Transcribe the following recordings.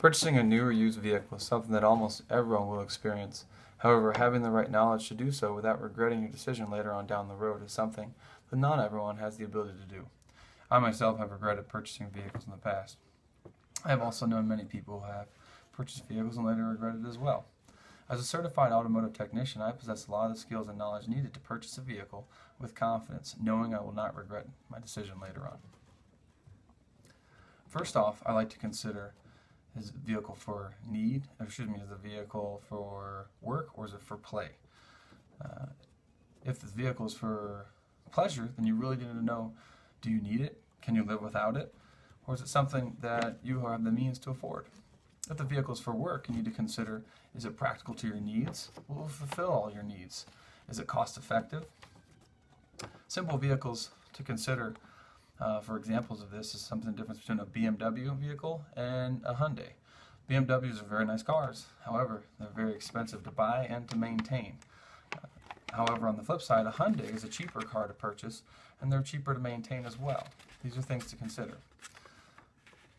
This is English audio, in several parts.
Purchasing a new or used vehicle is something that almost everyone will experience. However, having the right knowledge to do so without regretting your decision later on down the road is something that not everyone has the ability to do. I myself have regretted purchasing vehicles in the past. I have also known many people who have purchased vehicles and later regretted it as well. As a certified automotive technician, I possess a lot of the skills and knowledge needed to purchase a vehicle with confidence, knowing I will not regret my decision later on. First off, I like to consider, is it a vehicle for need? Is it a vehicle for work, or is it for play? If the vehicle is for pleasure, then you really need to know, do you need it? Can you live without it? Or is it something that you have the means to afford? If the vehicle is for work, you need to consider, is it practical to your needs? Will it fulfill all your needs? Is it cost effective? Simple vehicles to consider for examples of this is something the difference between a BMW vehicle and a Hyundai. BMWs are very nice cars, however, they're very expensive to buy and to maintain. However, on the flip side, a Hyundai is a cheaper car to purchase, and they're cheaper to maintain as well. These are things to consider.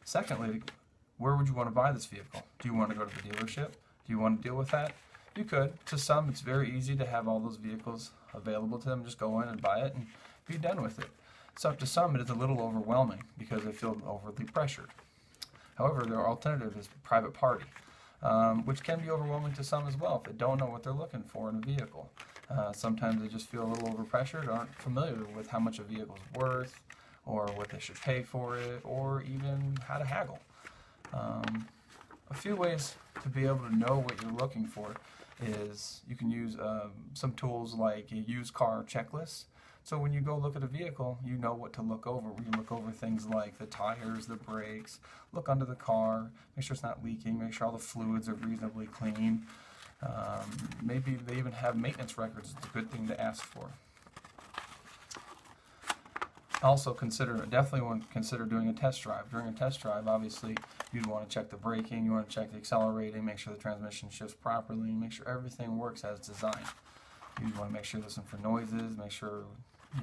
Secondly, where would you want to buy this vehicle? Do you want to go to the dealership? Do you want to deal with that? You could. To some, it's very easy to have all those vehicles available to them. Just go in and buy it and be done with it. So to some, it is a little overwhelming because they feel overly pressured. However, their alternative is private party, which can be overwhelming to some as well if they don't know what they're looking for in a vehicle. Sometimes they just feel a little overpressured, aren't familiar with how much a vehicle is worth, or what they should pay for it, or even how to haggle. A few ways to be able to know what you're looking for is you can use some tools like a used car checklist. So when you go look at a vehicle, you know what to look over. You look over things like the tires, the brakes, look under the car, make sure it's not leaking, make sure all the fluids are reasonably clean. Maybe they even have maintenance records. It's a good thing to ask for. Also definitely want to consider doing a test drive. During a test drive, obviously, you'd want to check the braking, you want to check the accelerating, make sure the transmission shifts properly, and make sure everything works as designed. You'd want to make sure listen for noises, make sure you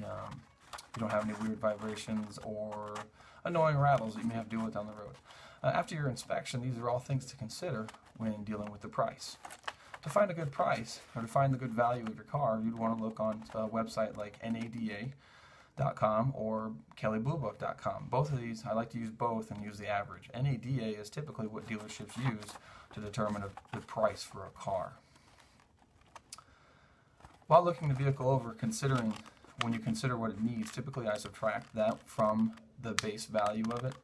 don't have any weird vibrations or annoying rattles that you may have to deal with down the road. After your inspection, these are all things to consider when dealing with the price. To find a good price, or to find the good value of your car, you'd want to look on a website like NADA.com or KellyBlueBook.com. Both of these, I like to use both and use the average. NADA is typically what dealerships use to determine the price for a car. While looking the vehicle over, when you consider what it needs, typically I subtract that from the base value of it.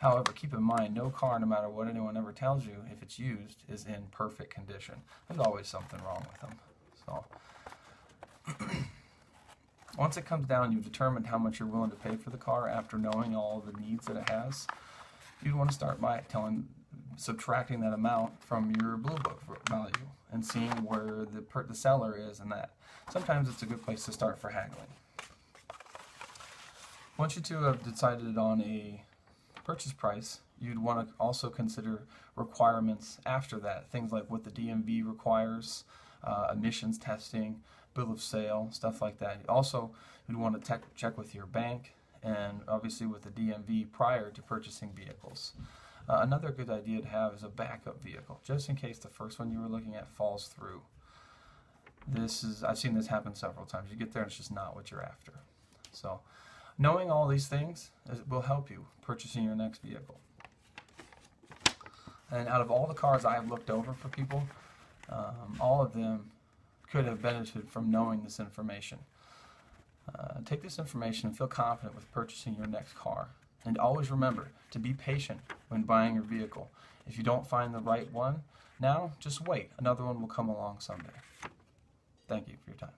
However, keep in mind, no car, no matter what anyone ever tells you, if it's used, is in perfect condition. There's always something wrong with them. So, once it comes down, you've determined how much you're willing to pay for the car after knowing all the needs that it has. You'd want to start by subtracting that amount from your Blue Book value and seeing where the seller is in that. Sometimes it's a good place to start for haggling. Once you two have decided on a purchase price, you'd want to also consider requirements after that. Things like what the DMV requires, emissions testing, bill of sale, stuff like that. Also, you'd want to check with your bank and obviously with the DMV prior to purchasing vehicles. Another good idea to have is a backup vehicle, just in case the first one you were looking at falls through. I've seen this happen several times. You get there and it's just not what you're after. So, knowing all these things will help you purchasing your next vehicle. And out of all the cars I have looked over for people, all of them could have benefited from knowing this information. Take this information and feel confident with purchasing your next car. And always remember to be patient when buying your vehicle. If you don't find the right one now, just wait. Another one will come along someday. Thank you for your time.